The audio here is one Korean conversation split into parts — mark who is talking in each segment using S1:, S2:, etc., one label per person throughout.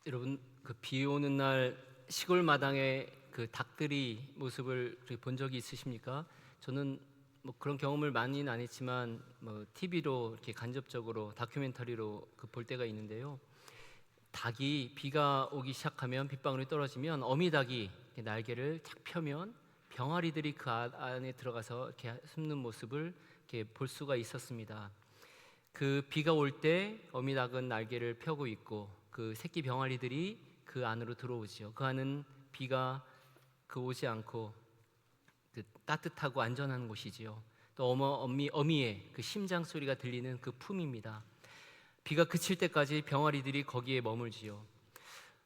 S1: 여러분 그 비 오는 날 시골 마당에 그 닭들이 모습을 본 적이 있으십니까? 저는 뭐 그런 경험을 많이는 안 했지만 뭐 TV로 이렇게 간접적으로 다큐멘터리로 볼 때가 있는데요. 닭이 비가 오기 시작하면 빗방울이 떨어지면 어미닭이 이렇게 날개를 탁 펴면 병아리들이 그 안에 들어가서 이렇게 숨는 모습을 이렇게 볼 수가 있었습니다. 그 비가 올 때 어미닭은 날개를 펴고 있고 그 새끼 병아리들이 그 안으로 들어오지요. 그 안은 비가 오지 않고 그 따뜻하고 안전한 곳이지요. 또 어미의 그 심장 소리가 들리는 그 품입니다. 비가 그칠 때까지 병아리들이 거기에 머물지요.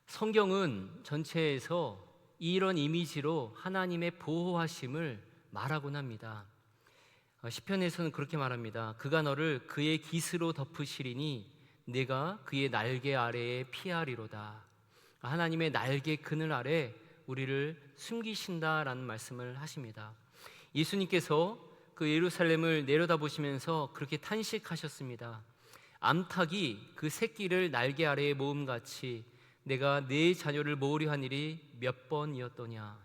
S1: 성경은 전체에서 이런 이미지로 하나님의 보호하심을 말하곤 합니다. 시편에서는 그렇게 말합니다. 그가 너를 그의 깃으로 덮으시리니 내가 그의 날개 아래에 피하리로다. 하나님의 날개 그늘 아래 우리를 숨기신다라는 말씀을 하십니다. 예수님께서 그 예루살렘을 내려다보시면서 그렇게 탄식하셨습니다. 암탉이 그 새끼를 날개 아래에 모음같이 내가 내 자녀를 모으려 한 일이 몇 번이었더냐.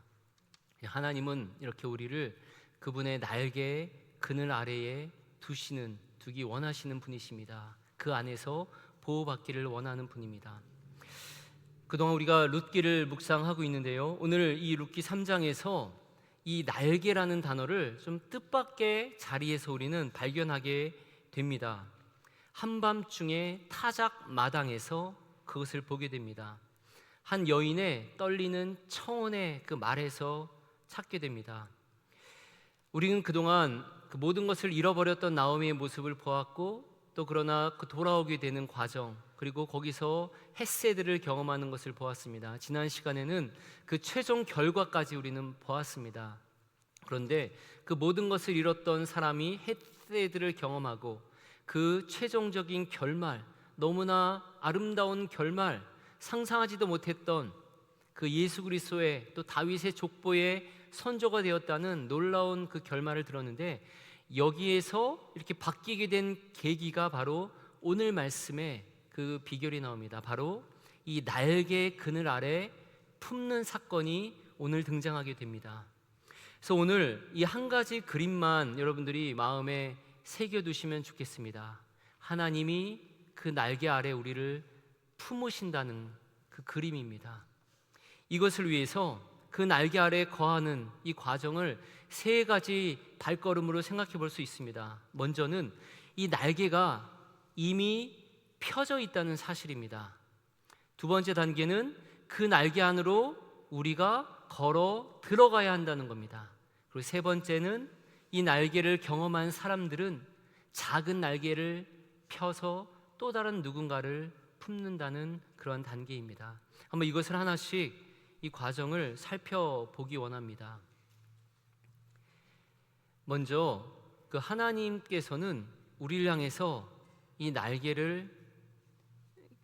S1: 하나님은 이렇게 우리를 그분의 날개 그늘 아래에 두기 원하시는 분이십니다. 그 안에서 보호받기를 원하는 분입니다. 그동안 우리가 룻기를 묵상하고 있는데요, 오늘 이 룻기 3장에서 이 날개라는 단어를 좀 뜻밖의 자리에서 우리는 발견하게 됩니다. 한밤중에 타작 마당에서 그것을 보게 됩니다. 한 여인의 떨리는 청혼의 그 말에서 찾게 됩니다. 우리는 그동안 그 모든 것을 잃어버렸던 나오미의 모습을 보았고, 또 그러나 그 돌아오게 되는 과정, 그리고 거기서 헷세드를 경험하는 것을 보았습니다. 지난 시간에는 그 최종 결과까지 우리는 보았습니다. 그런데 그 모든 것을 잃었던 사람이 헷세드를 경험하고 그 최종적인 결말, 너무나 아름다운 결말, 상상하지도 못했던 그 예수 그리스도의 또 다윗의 족보의 선조가 되었다는 놀라운 그 결말을 들었는데, 여기에서 이렇게 바뀌게 된 계기가 바로 오늘 말씀에 그 비결이 나옵니다. 바로 이 날개 그늘 아래 품는 사건이 오늘 등장하게 됩니다. 그래서 오늘 이 한 가지 그림만 여러분들이 마음에 새겨두시면 좋겠습니다. 하나님이 그 날개 아래 우리를 품으신다는 그 그림입니다. 이것을 위해서 그 날개 아래 거하는 이 과정을 세 가지 발걸음으로 생각해 볼 수 있습니다. 먼저는 이 날개가 이미 펴져 있다는 사실입니다. 두 번째 단계는 그 날개 안으로 우리가 걸어 들어가야 한다는 겁니다. 그리고 세 번째는 이 날개를 경험한 사람들은 작은 날개를 펴서 또 다른 누군가를 품는다는 그런 단계입니다. 한번 이것을 하나씩 이 과정을 살펴보기 원합니다. 먼저 그 하나님께서는 우리를 향해서 이 날개를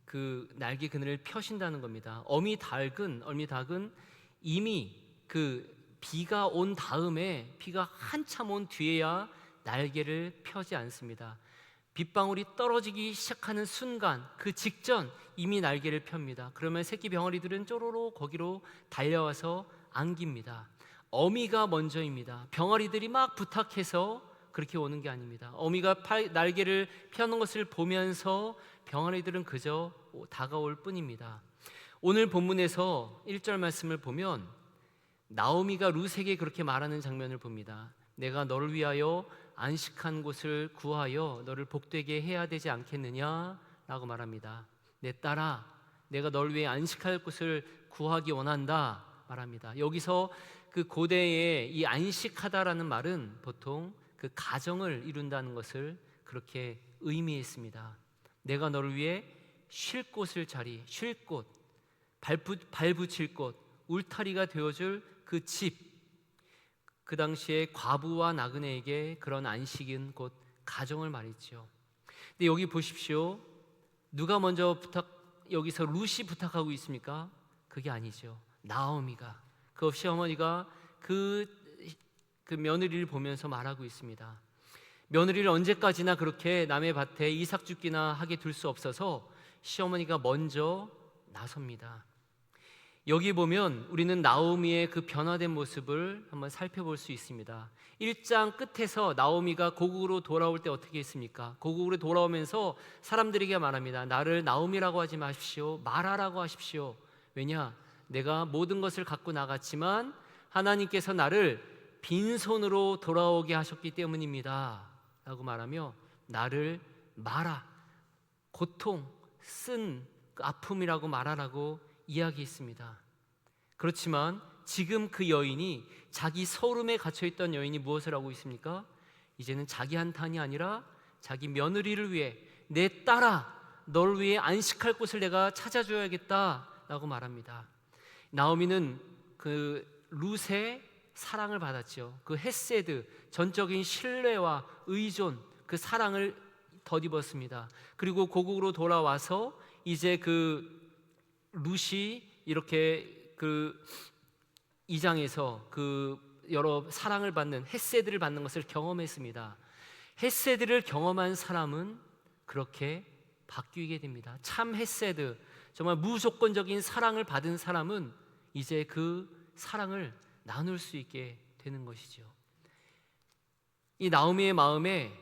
S1: 그 날개 그늘을 펴신다는 겁니다. 어미닭은 이미 그 비가 온 다음에, 비가 한참 온 뒤에야 날개를 펴지 않습니다. 빗방울이 떨어지기 시작하는 순간, 그 직전 이미 날개를 펴니다. 그러면 새끼 병아리들은 쪼로로 거기로 달려와서 안깁니다. 어미가 먼저입니다. 병아리들이 막 부탁해서 그렇게 오는 게 아닙니다. 어미가 날개를 펴는 것을 보면서 병아리들은 그저 다가올 뿐입니다. 오늘 본문에서 1절 말씀을 보면 나오미가 룻에게 그렇게 말하는 장면을 봅니다. 내가 너를 위하여 안식한 곳을 구하여 너를 복되게 해야 되지 않겠느냐 라고 말합니다. 내 딸아, 내가 너를 위해 안식할 곳을 구하기 원한다 말합니다. 여기서 그 고대의 이 안식하다라는 말은 보통 그 가정을 이룬다는 것을 그렇게 의미했습니다. 내가 너를 위해 쉴 곳을 쉴 곳, 발 붙일 곳, 울타리가 되어줄 그 집, 그 당시에 과부와 나그네에게 그런 안식인 곳 가정을 말했죠. 근데 여기 보십시오. 누가 먼저 여기서 룻이 부탁하고 있습니까? 그게 아니죠. 나오미가, 그 시어머니가 그 며느리를 보면서 말하고 있습니다. 며느리를 언제까지나 그렇게 남의 밭에 이삭 죽기나 하게 둘 수 없어서 시어머니가 먼저 나섭니다. 여기 보면 우리는 나오미의 그 변화된 모습을 한번 살펴볼 수 있습니다. 1장 끝에서 나오미가 고국으로 돌아올 때 어떻게 했습니까? 고국으로 돌아오면서 사람들에게 말합니다. 나를 나오미라고 하지 마십시오. 마라라고 하십시오. 왜냐? 내가 모든 것을 갖고 나갔지만 하나님께서 나를 빈손으로 돌아오게 하셨기 때문입니다 라고 말하며 나를 마라, 고통, 쓴 아픔이라고 말하라고 이야기했습니다. 그렇지만 지금 그 여인이, 자기 서름에 갇혀있던 여인이 무엇을 하고 있습니까? 이제는 자기 한탄이 아니라 자기 며느리를 위해, 내 딸아, 널 위해 안식할 곳을 내가 찾아줘야겠다 라고 말합니다. 나오미는 그 룻의 사랑을 받았죠. 그 헤세드, 전적인 신뢰와 의존, 그 사랑을 덧입었습니다. 그리고 고국으로 돌아와서 이제 그 룻이 이렇게 그 이장에서 그 여러 사랑을 받는, 헤세드를 받는 것을 경험했습니다. 헤세드를 경험한 사람은 그렇게 바뀌게 됩니다. 참 헤세드, 정말 무조건적인 사랑을 받은 사람은 이제 그 사랑을 나눌 수 있게 되는 것이죠. 이 나오미의 마음에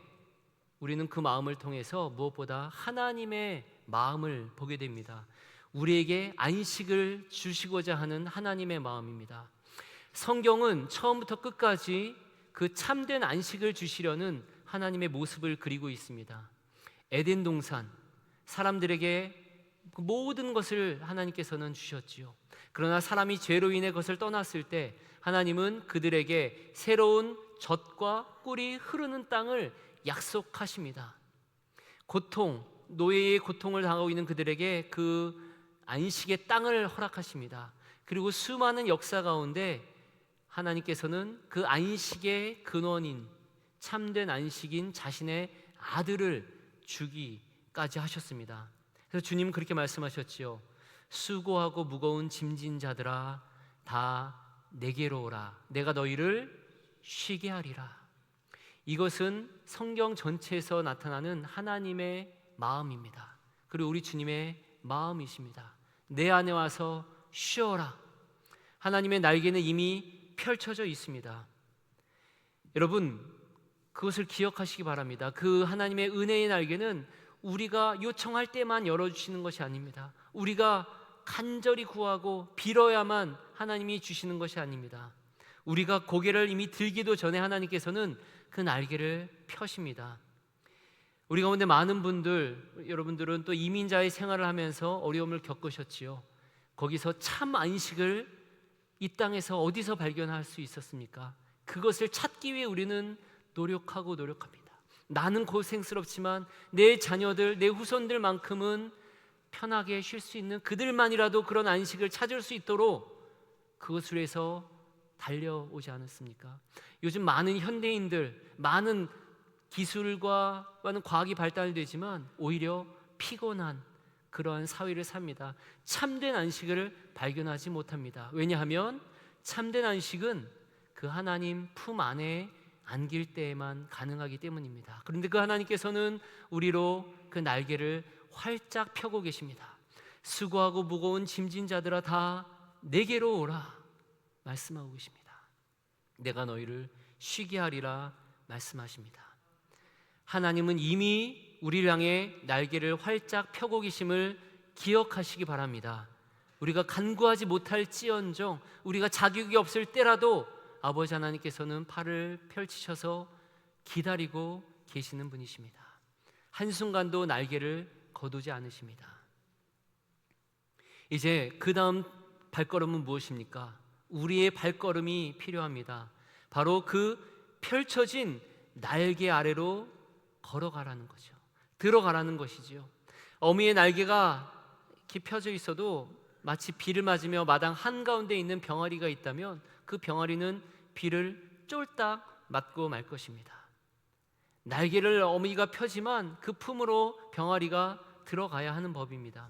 S1: 우리는 그 마음을 통해서 무엇보다 하나님의 마음을 보게 됩니다. 우리에게 안식을 주시고자 하는 하나님의 마음입니다. 성경은 처음부터 끝까지 그 참된 안식을 주시려는 하나님의 모습을 그리고 있습니다. 에덴 동산, 사람들에게 그 모든 것을 하나님께서는 주셨지요. 그러나 사람이 죄로 인해 그것을 떠났을 때 하나님은 그들에게 새로운 젖과 꿀이 흐르는 땅을 약속하십니다. 고통, 노예의 고통을 당하고 있는 그들에게 그 안식의 땅을 허락하십니다. 그리고 수많은 역사 가운데 하나님께서는 그 안식의 근원인, 참된 안식인 자신의 아들을 주기까지 하셨습니다. 그래서 주님은 그렇게 말씀하셨지요. 수고하고 무거운 짐진 자들아, 다 내게로 오라. 내가 너희를 쉬게 하리라. 이것은 성경 전체에서 나타나는 하나님의 마음입니다. 그리고 우리 주님의 마음이십니다. 내 안에 와서 쉬어라. 하나님의 날개는 이미 펼쳐져 있습니다. 여러분, 그것을 기억하시기 바랍니다. 그 하나님의 은혜의 날개는 우리가 요청할 때만 열어주시는 것이 아닙니다. 우리가 간절히 구하고 빌어야만 하나님이 주시는 것이 아닙니다. 우리가 고개를 이미 들기도 전에 하나님께서는 그 날개를 펴십니다. 우리 가운데 많은 분들, 여러분들은 또 이민자의 생활을 하면서 어려움을 겪으셨지요. 거기서 참 안식을 이 땅에서 어디서 발견할 수 있었습니까? 그것을 찾기 위해 우리는 노력합니다. 나는 고생스럽지만 내 자녀들, 내 후손들만큼은 편하게 쉴 수 있는, 그들만이라도 그런 안식을 찾을 수 있도록 그것을 위해서 달려오지 않았습니까? 요즘 많은 현대인들, 많은 기술과 많은 과학이 발달되지만 오히려 피곤한 그러한 사회를 삽니다. 참된 안식을 발견하지 못합니다. 왜냐하면 참된 안식은 그 하나님 품 안에 안길 때에만 가능하기 때문입니다. 그런데 그 하나님께서는 우리로 그 날개를 활짝 펴고 계십니다. 수고하고 무거운 짐진 자들아, 다 내게로 오라 말씀하고 계십니다. 내가 너희를 쉬게 하리라 말씀하십니다. 하나님은 이미 우리를 향해 날개를 활짝 펴고 계심을 기억하시기 바랍니다. 우리가 간구하지 못할지언정, 우리가 자격이 없을 때라도 아버지 하나님께서는 팔을 펼치셔서 기다리고 계시는 분이십니다. 한순간도 날개를 거두지 않으십니다. 이제 그 다음 발걸음은 무엇입니까? 우리의 발걸음이 필요합니다. 바로 그 펼쳐진 날개 아래로 걸어가라는 거죠. 들어가라는 것이지요. 어미의 날개가 이렇게 펴져 있어도 마치 비를 맞으며 마당 한가운데 있는 병아리가 있다면 그 병아리는 비를 쫄딱 맞고 말 것입니다. 날개를 어미가 펴지만 그 품으로 병아리가 들어가야 하는 법입니다.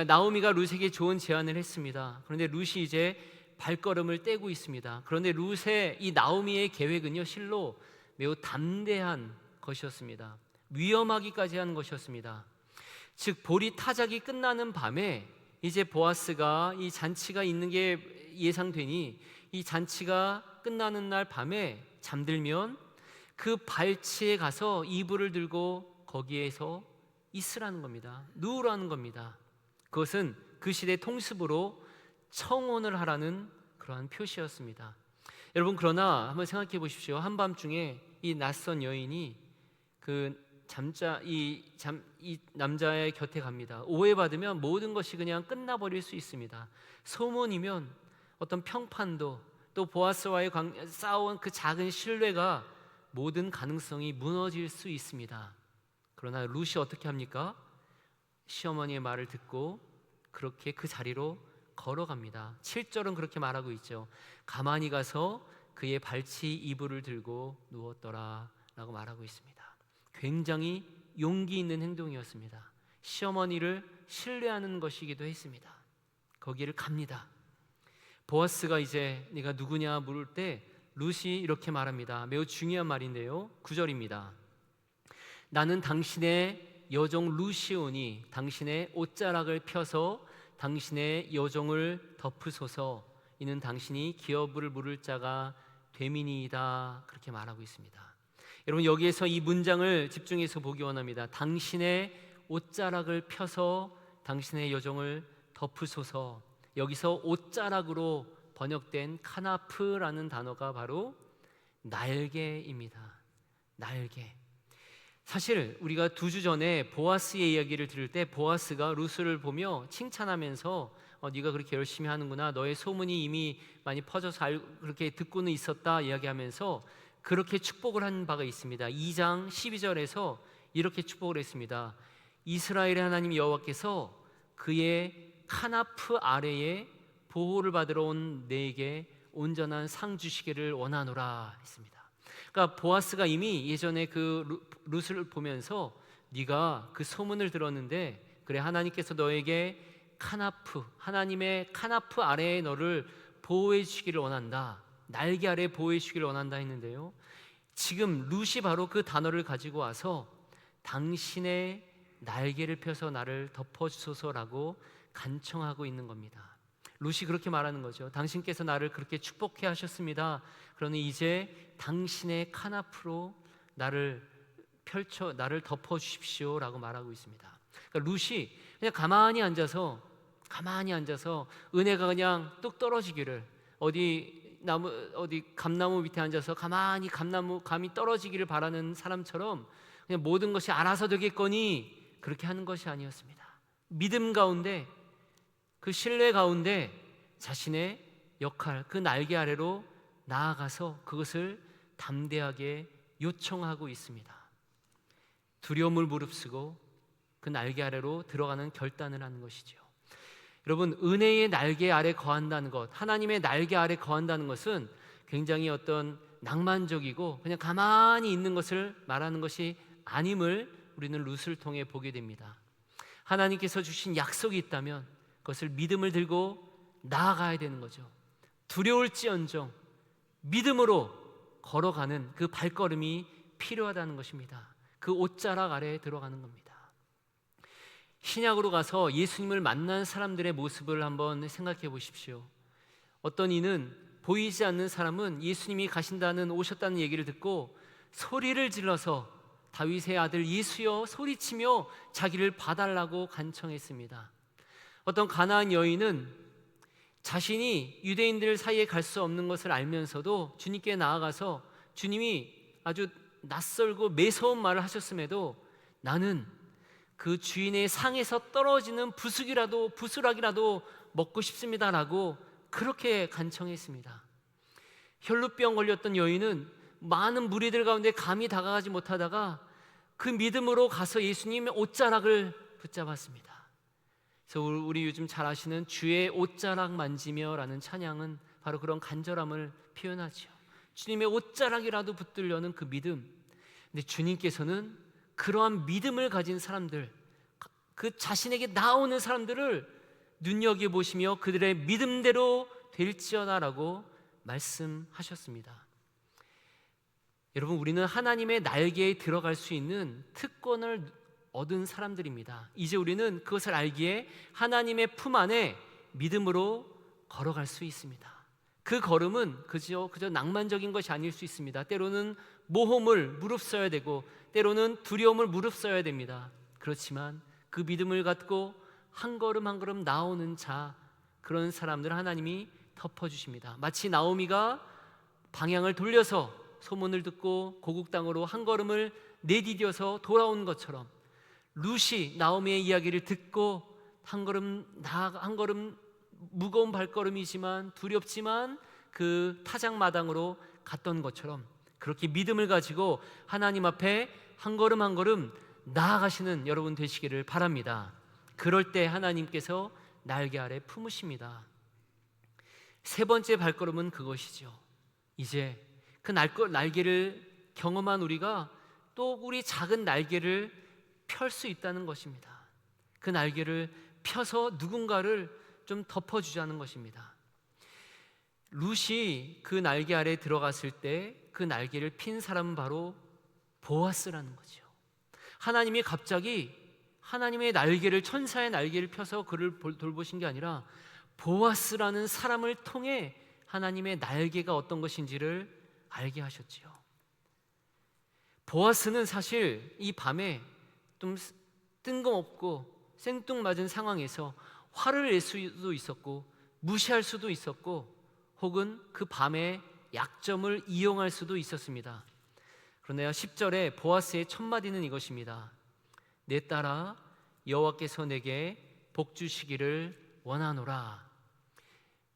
S1: 나오미가 룻에게 좋은 제안을 했습니다. 그런데 룻이 이제 발걸음을 떼고 있습니다. 그런데 룻의 이 나오미의 계획은요, 실로 매우 담대한 것이었습니다. 위험하기까지 한 것이었습니다. 즉 보리 타작이 끝나는 밤에 이제 보아스가 이 잔치가 있는 게 예상되니 이 잔치가 끝나는 날 밤에 잠들면 그 발치에 가서 이불을 들고 거기에서 있으라는 겁니다. 누우라는 겁니다. 그것은 그 시대 통습으로 청혼을 하라는 그러한 표시였습니다. 여러분, 그러나 한번 생각해 보십시오. 한밤중에 이 낯선 여인이 이 남자의 곁에 갑니다. 오해받으면 모든 것이 그냥 끝나버릴 수 있습니다. 소문이면 어떤 평판도, 또 보아스와의 싸운 그 작은 신뢰가 모든 가능성이 무너질 수 있습니다. 그러나 룻이 어떻게 합니까? 시어머니의 말을 듣고 그렇게 그 자리로 걸어갑니다. 7절은 그렇게 말하고 있죠. 가만히 가서 그의 발치 이불을 들고 누웠더라 라고 말하고 있습니다. 굉장히 용기 있는 행동이었습니다. 시어머니를 신뢰하는 것이기도 했습니다. 거기를 갑니다. 보아스가 이제 네가 누구냐 물을 때 룻이 이렇게 말합니다. 매우 중요한 말인데요, 9절입니다. 나는 당신의 여종 룻이오니 당신의 옷자락을 펴서 당신의 여종을 덮으소서. 이는 당신이 기업을 물을 자가 됨이니이다. 그렇게 말하고 있습니다. 여러분, 여기에서 이 문장을 집중해서 보기 원합니다. 당신의 옷자락을 펴서 당신의 여종을 덮으소서. 여기서 옷자락으로 번역된 카나프라는 단어가 바로 날개입니다. 날개. 사실 우리가 2주 전에 보아스의 이야기를 들을 때 보아스가 룻을 보며 칭찬하면서 네가 그렇게 열심히 하는구나, 너의 소문이 이미 많이 퍼져서 그렇게 듣고는 있었다 이야기하면서 그렇게 축복을 한 바가 있습니다. 2장 12절에서 이렇게 축복을 했습니다. 이스라엘의 하나님 여호와께서 그의 카나프 아래에 보호를 받으러 온 내게 온전한 상 주시기를 원하노라 했습니다. 그러니까 보아스가 이미 예전에 그 룻을 보면서 네가 그 소문을 들었는데 그래, 하나님께서 너에게 하나님의 카나프 아래에 너를 보호해 주시기를 원한다, 날개 아래 보호해 주시기를 원한다 했는데요, 지금 룻이 바로 그 단어를 가지고 와서 당신의 날개를 펴서 나를 덮어주소서라고 간청하고 있는 겁니다. 룻이 그렇게 말하는 거죠. 당신께서 나를 그렇게 축복해 하셨습니다. 그러니 이제 당신의 카나프로 나를 덮어 주십시오라고 말하고 있습니다. 그러니까 룻이 그냥 가만히 앉아서 은혜가 그냥 뚝 떨어지기를, 어디 감나무 밑에 앉아서 가만히 감이 떨어지기를 바라는 사람처럼 그냥 모든 것이 알아서 되겠거니 그렇게 하는 것이 아니었습니다. 믿음 가운데, 그 신뢰 가운데 자신의 역할, 그 날개 아래로 나아가서 그것을 담대하게 요청하고 있습니다. 두려움을 무릅쓰고 그 날개 아래로 들어가는 결단을 하는 것이죠. 여러분, 은혜의 날개 아래 거한다는 것, 하나님의 날개 아래 거한다는 것은 굉장히 어떤 낭만적이고 그냥 가만히 있는 것을 말하는 것이 아님을 우리는 룻을 통해 보게 됩니다. 하나님께서 주신 약속이 있다면 그것을 믿음을 들고 나아가야 되는 거죠. 두려울지언정 믿음으로 걸어가는 그 발걸음이 필요하다는 것입니다. 그 옷자락 아래에 들어가는 겁니다. 신약으로 가서 예수님을 만난 사람들의 모습을 한번 생각해 보십시오. 어떤 이는, 보이지 않는 사람은 예수님이 오셨다는 얘기를 듣고 소리를 질러서 다윗의 아들 예수여 소리치며 자기를 봐달라고 간청했습니다. 어떤 가나안 여인은 자신이 유대인들 사이에 갈 수 없는 것을 알면서도 주님께 나아가서 주님이 아주 낯설고 매서운 말을 하셨음에도 나는 그 주인의 상에서 떨어지는 부스락이라도 먹고 싶습니다라고 그렇게 간청했습니다. 혈루병 걸렸던 여인은 많은 무리들 가운데 감히 다가가지 못하다가 그 믿음으로 가서 예수님의 옷자락을 붙잡았습니다. 그래서 우리 요즘 잘 아시는 주의 옷자락 만지며라는 찬양은 바로 그런 간절함을 표현하죠. 주님의 옷자락이라도 붙들려는 그 믿음. 근데 주님께서는 그러한 믿음을 가진 사람들, 그 자신에게 나오는 사람들을 눈여겨보시며 그들의 믿음대로 될지어다라고 말씀하셨습니다. 여러분, 우리는 하나님의 날개에 들어갈 수 있는 특권을 얻은 사람들입니다. 이제 우리는 그것을 알기에 하나님의 품 안에 믿음으로 걸어갈 수 있습니다. 그 걸음은 그저 낭만적인 것이 아닐 수 있습니다. 때로는 모험을 무릅써야 되고 때로는 두려움을 무릅써야 됩니다. 그렇지만 그 믿음을 갖고 한 걸음 한 걸음 나오는 자, 그런 사람들 하나님이 덮어주십니다. 마치 나오미가 방향을 돌려서 소문을 듣고 고국 땅으로 한 걸음을 내디뎌서 돌아온 것처럼 룻이 나오미의 이야기를 듣고 한 걸음 무거운 발걸음이지만 두렵지만 그 타작마당으로 갔던 것처럼 그렇게 믿음을 가지고 하나님 앞에 한 걸음 한 걸음 나아가시는 여러분 되시기를 바랍니다. 그럴 때 하나님께서 날개 아래 품으십니다. 세 번째 발걸음은 그것이죠. 이제 그 날개를 경험한 우리가 또 우리 작은 날개를 펼 수 있다는 것입니다. 그 날개를 펴서 누군가를 좀 덮어주자는 것입니다. 룻이 그 날개 아래 들어갔을 때 그 날개를 핀 사람은 바로 보아스라는 거죠. 하나님이 갑자기 하나님의 날개를, 천사의 날개를 펴서 그를 돌보신 게 아니라 보아스라는 사람을 통해 하나님의 날개가 어떤 것인지를 알게 하셨지요. 보아스는 사실 이 밤에 좀 뜬금없고 생뚱맞은 상황에서 화를 낼 수도 있었고 무시할 수도 있었고 혹은 그 밤의 약점을 이용할 수도 있었습니다. 그러나 10절에 보아스의 첫 마디는 이것입니다. 내 딸아, 여호와께서 내게 복 주시기를 원하노라.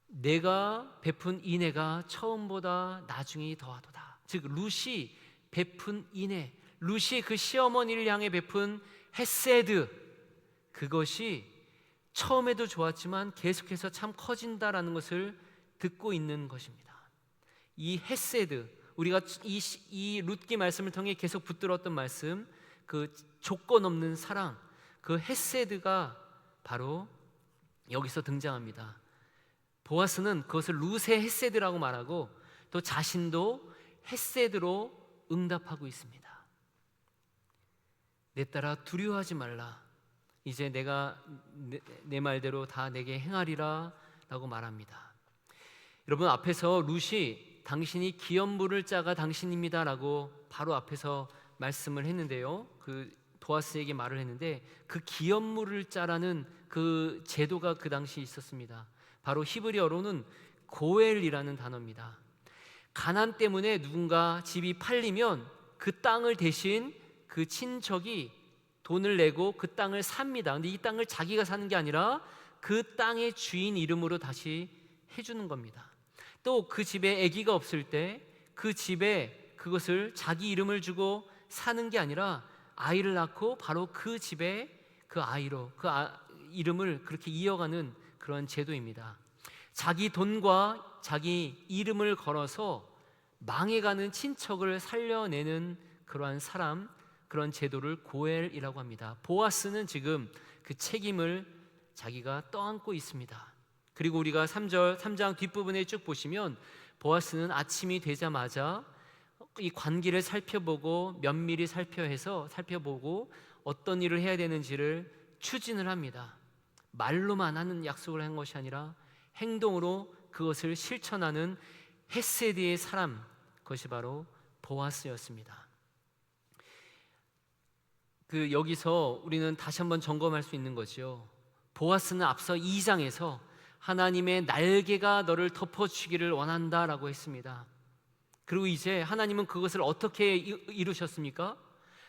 S1: 내가 베푼 인애가 처음보다 나중이 더하도다. 즉 룻이 베푼 인애, 룻이 그 시어머니를 향해 베푼 헤세드, 그것이 처음에도 좋았지만 계속해서 참 커진다라는 것을 듣고 있는 것입니다. 이 헤세드, 우리가 이 룻기 말씀을 통해 계속 붙들었던 말씀, 그 조건 없는 사랑, 그 헤세드가 바로 여기서 등장합니다. 보아스는 그것을 룻의 헤세드라고 말하고 또 자신도 헤세드로 응답하고 있습니다. 내 딸아, 두려워하지 말라. 이제 내가 내 말대로 다 내게 행하리라 라고 말합니다. 여러분, 앞에서 룻이 당신이 기업물을 짜가 당신입니다 라고 바로 앞에서 말씀을 했는데요, 그 보아스에게 말을 했는데 그 기업물을 짜라는 그 제도가 그 당시 있었습니다. 바로 히브리어로는 고엘이라는 단어입니다. 가난 때문에 누군가 집이 팔리면 그 땅을 대신 그 친척이 돈을 내고 그 땅을 삽니다. 근데 이 땅을 자기가 사는 게 아니라 그 땅의 주인 이름으로 다시 해주는 겁니다. 또 그 집에 아기가 없을 때 그 집에 그것을 자기 이름을 주고 사는 게 아니라 아이를 낳고 바로 그 집에 그 아이로 이름을 그렇게 이어가는 그런 제도입니다. 자기 돈과 자기 이름을 걸어서 망해가는 친척을 살려내는 그러한 사람, 그런 제도를 고엘이라고 합니다. 보아스는 지금 그 책임을 자기가 떠안고 있습니다. 그리고 우리가 3장 뒷부분에 쭉 보시면 보아스는 아침이 되자마자 이 관계를 살펴보고 면밀히 살펴보고 어떤 일을 해야 되는지를 추진을 합니다. 말로만 하는 약속을 한 것이 아니라 행동으로 그것을 실천하는 헤세드의 사람, 그것이 바로 보아스였습니다. 여기서 우리는 다시 한번 점검할 수 있는 거죠. 보아스는 앞서 2장에서 하나님의 날개가 너를 덮어주기를 원한다라고 했습니다. 그리고 이제 하나님은 그것을 어떻게 이루셨습니까?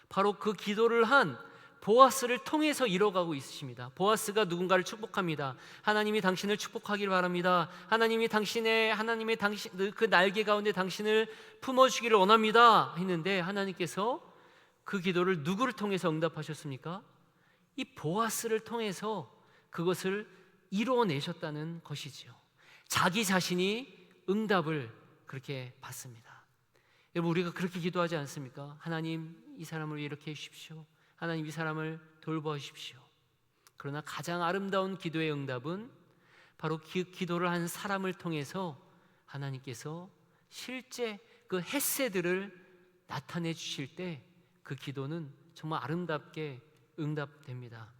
S1: 바로 그 기도를 한 보아스를 통해서 이뤄가고 있으십니다. 보아스가 누군가를 축복합니다. 하나님이 당신을 축복하기를 바랍니다. 하나님의 그 날개 가운데 당신을 품어주기를 원합니다 했는데 하나님께서 그 기도를 누구를 통해서 응답하셨습니까? 이 보아스를 통해서 그것을 이루어내셨다는 것이지요. 자기 자신이 응답을 그렇게 받습니다. 여러분, 우리가 그렇게 기도하지 않습니까? 하나님, 이 사람을 이렇게 해주십시오. 하나님, 이 사람을 돌보아 주십시오. 그러나 가장 아름다운 기도의 응답은 바로 기도를 한 사람을 통해서 하나님께서 실제 그 헤세드를 나타내 주실 때 그 기도는 정말 아름답게 응답됩니다.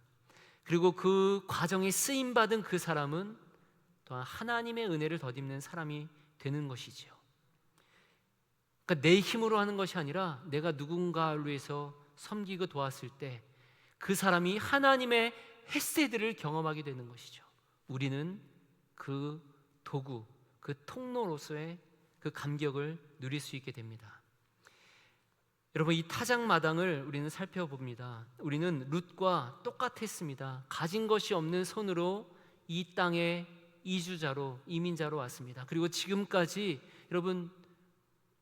S1: 그리고 그 과정에 쓰임받은 그 사람은 또한 하나님의 은혜를 덧입는 사람이 되는 것이지요. 그러니까 내 힘으로 하는 것이 아니라 내가 누군가를 위해서 섬기고 도왔을 때 그 사람이 하나님의 헤세드를 경험하게 되는 것이죠. 우리는 그 도구, 그 통로로서의 그 감격을 누릴 수 있게 됩니다. 여러분, 이 타작마당을 우리는 살펴봅니다. 우리는 룻과 똑같았습니다. 가진 것이 없는 손으로 이 땅에 이주자로, 이민자로 왔습니다. 그리고 지금까지 여러분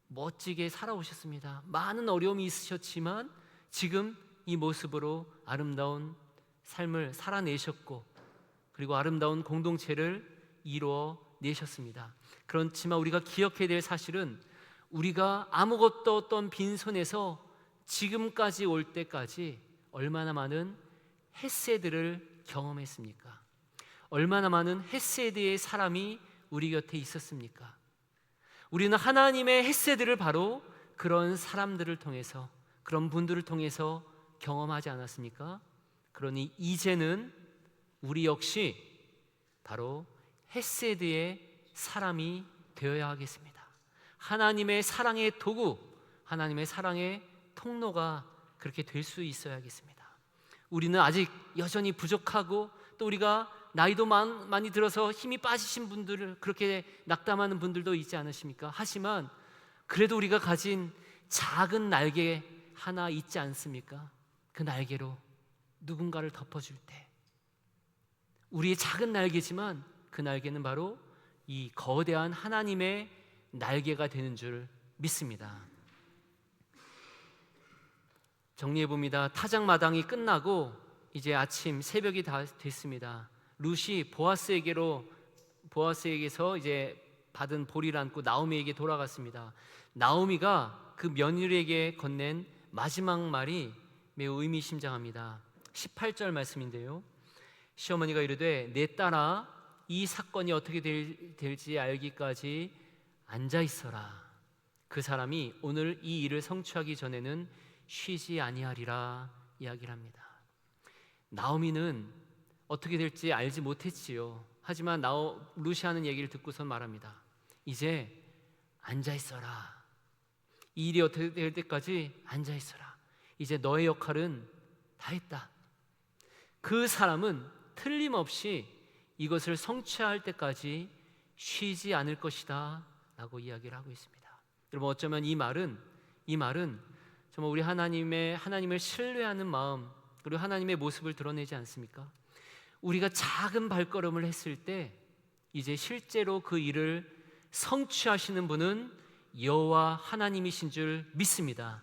S1: 멋지게 살아오셨습니다. 많은 어려움이 있으셨지만 지금 이 모습으로 아름다운 삶을 살아내셨고, 그리고 아름다운 공동체를 이루어 내셨습니다. 그렇지만 우리가 기억해야 될 사실은 우리가 아무것도 없던 빈손에서 지금까지 올 때까지 얼마나 많은 헤세드를 경험했습니까? 얼마나 많은 헤세드의 사람이 우리 곁에 있었습니까? 우리는 하나님의 헤세드를 바로 그런 사람들을 통해서, 그런 분들을 통해서 경험하지 않았습니까? 그러니 이제는 우리 역시 바로 헤세드의 사람이 되어야 하겠습니다. 하나님의 사랑의 도구, 하나님의 사랑의 통로가 그렇게 될 수 있어야겠습니다. 우리는 아직 여전히 부족하고, 또 우리가 나이도 많이 들어서 힘이 빠지신 분들을 그렇게 낙담하는 분들도 있지 않으십니까? 하지만 그래도 우리가 가진 작은 날개 하나 있지 않습니까? 그 날개로 누군가를 덮어줄 때, 우리의 작은 날개지만 그 날개는 바로 이 거대한 하나님의 날개가 되는 줄 믿습니다. 정리해봅니다. 타작마당이 끝나고 이제 아침 새벽이 다 됐습니다. 룻이 보아스에게서 이제 받은 보리를 안고 나오미에게 돌아갔습니다. 나오미가 그 며느리에게 건넨 마지막 말이 매우 의미심장합니다. 18절 말씀인데요, 시어머니가 이르되 내 딸아, 이 사건이 어떻게 될지 알기까지 앉아 있어라. 그 사람이 오늘 이 일을 성취하기 전에는 쉬지 아니하리라 이야기를 합니다. 나오미는 어떻게 될지 알지 못했지요. 하지만 룻이 하는 얘기를 듣고선 말합니다. 이제 앉아 있어라. 이 일이 어떻게 될 때까지 앉아 있어라. 이제 너의 역할은 다 했다. 그 사람은 틀림없이 이것을 성취할 때까지 쉬지 않을 것이다 라고 이야기를 하고 있습니다. 여러분, 어쩌면 이 말은 정말 우리 하나님을 신뢰하는 마음, 그리고 하나님의 모습을 드러내지 않습니까? 우리가 작은 발걸음을 했을 때 이제 실제로 그 일을 성취하시는 분은 여호와 하나님이신 줄 믿습니다.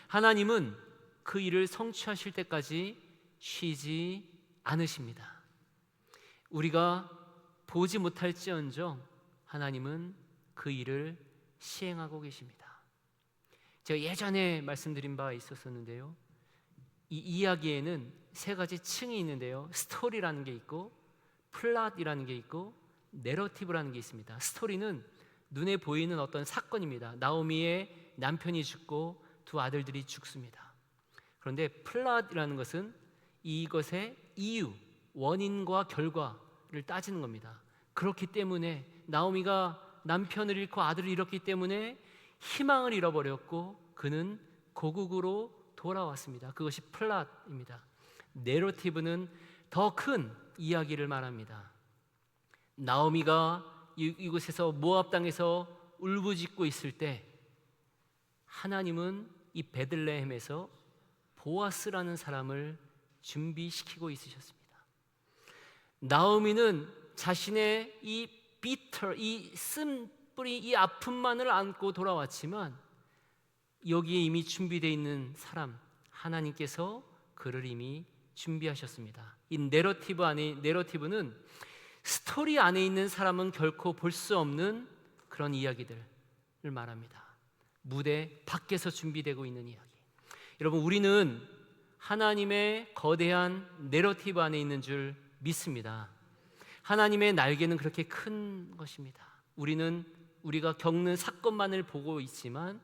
S1: 하나님은 그 일을 성취하실 때까지 쉬지 않으십니다. 우리가 보지 못할지언정 하나님은 그 일을 시행하고 계십니다. 제가 예전에 말씀드린 바 있었는데요, 이 이야기에는 세 가지 층이 있는데요, 스토리라는 게 있고, 플롯이라는 게 있고, 내러티브라는 게 있습니다. 스토리는 눈에 보이는 어떤 사건입니다. 나오미의 남편이 죽고 두 아들들이 죽습니다. 그런데 플롯이라는 것은 이것의 이유, 원인과 결과를 따지는 겁니다. 그렇기 때문에 나오미가 남편을 잃고 아들을 잃었기 때문에 희망을 잃어버렸고 그는 고국으로 돌아왔습니다. 그것이 플롯입니다. 내러티브는 더 큰 이야기를 말합니다. 나오미가 이곳에서 모압 땅에서 울부짖고 있을 때 하나님은 이 베들레헴에서 보아스라는 사람을 준비시키고 있으셨습니다. 나오미는 자신의 이 쓴뿌리, 이 아픔만을 안고 돌아왔지만 여기에 이미 준비되어 있는 사람, 하나님께서 그를 이미 준비하셨습니다. 이 내러티브는 스토리 안에 있는 사람은 결코 볼 수 없는 그런 이야기들을 말합니다. 무대 밖에서 준비되고 있는 이야기. 여러분, 우리는 하나님의 거대한 내러티브 안에 있는 줄 믿습니다. 하나님의 날개는 그렇게 큰 것입니다. 우리는 우리가 겪는 사건만을 보고 있지만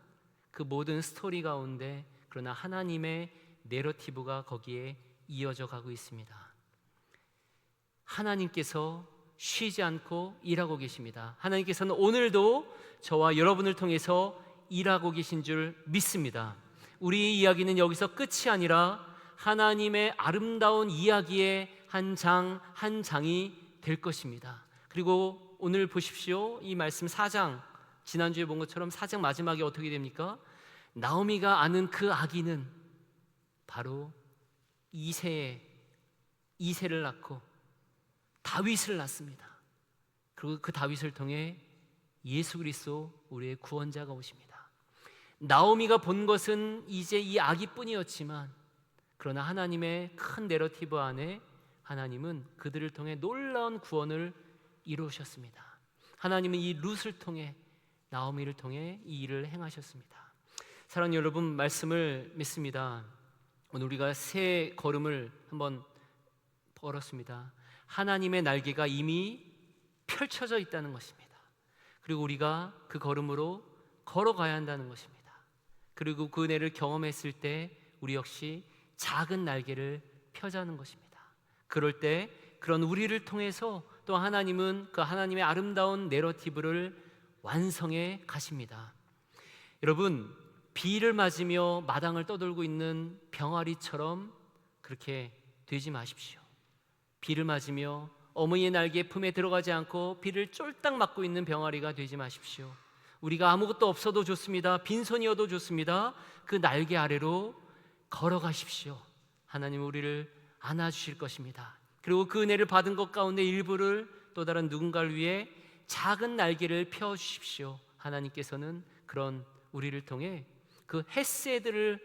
S1: 그 모든 스토리 가운데 그러나 하나님의 내러티브가 거기에 이어져 가고 있습니다. 하나님께서 쉬지 않고 일하고 계십니다. 하나님께서는 오늘도 저와 여러분을 통해서 일하고 계신 줄 믿습니다. 우리의 이야기는 여기서 끝이 아니라 하나님의 아름다운 이야기의 한 장 한 장이 될 것입니다. 그리고 오늘 보십시오. 이 말씀 4장, 지난주에 본 것처럼 4장 마지막에 어떻게 됩니까? 나오미가 아는 그 아기는 바로 이세를 낳고 다윗을 낳습니다. 그리고 그 다윗을 통해 예수 그리스도 우리의 구원자가 오십니다. 나오미가 본 것은 이제 이 아기뿐이었지만, 그러나 하나님의 큰 내러티브 안에 하나님은 그들을 통해 놀라운 구원을 이루셨습니다. 하나님은 이 룻을 통해, 나오미를 통해 이 일을 행하셨습니다. 사랑하는 여러분, 말씀을 믿습니다. 오늘 우리가 새 걸음을 한번 걸었습니다. 하나님의 날개가 이미 펼쳐져 있다는 것입니다. 그리고 우리가 그 걸음으로 걸어가야 한다는 것입니다. 그리고 그 은혜를 경험했을 때 우리 역시 작은 날개를 펴자는 것입니다. 그럴 때 그런 우리를 통해서 또 하나님은 그 하나님의 아름다운 내러티브를 완성해 가십니다. 여러분, 비를 맞으며 마당을 떠돌고 있는 병아리처럼 그렇게 되지 마십시오. 비를 맞으며 어머니의 날개 품에 들어가지 않고 비를 쫄딱 맞고 있는 병아리가 되지 마십시오. 우리가 아무것도 없어도 좋습니다. 빈손이어도 좋습니다. 그 날개 아래로 걸어가십시오. 하나님은 우리를 안아주실 것입니다. 그리고 그 은혜를 받은 것 가운데 일부를 또 다른 누군가를 위해 작은 날개를 펴주십시오. 하나님께서는 그런 우리를 통해 그 헤세드를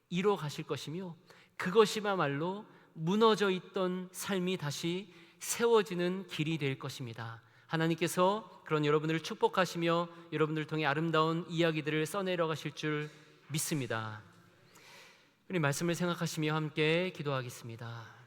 S1: 이뤄 가실 것이며, 그것이야말로 무너져 있던 삶이 다시 세워지는 길이 될 것입니다. 하나님께서 그런 여러분들을 축복하시며 여러분들을 통해 아름다운 이야기들을 써내려 가실 줄 믿습니다. 우리 말씀을 생각하시며 함께 기도하겠습니다.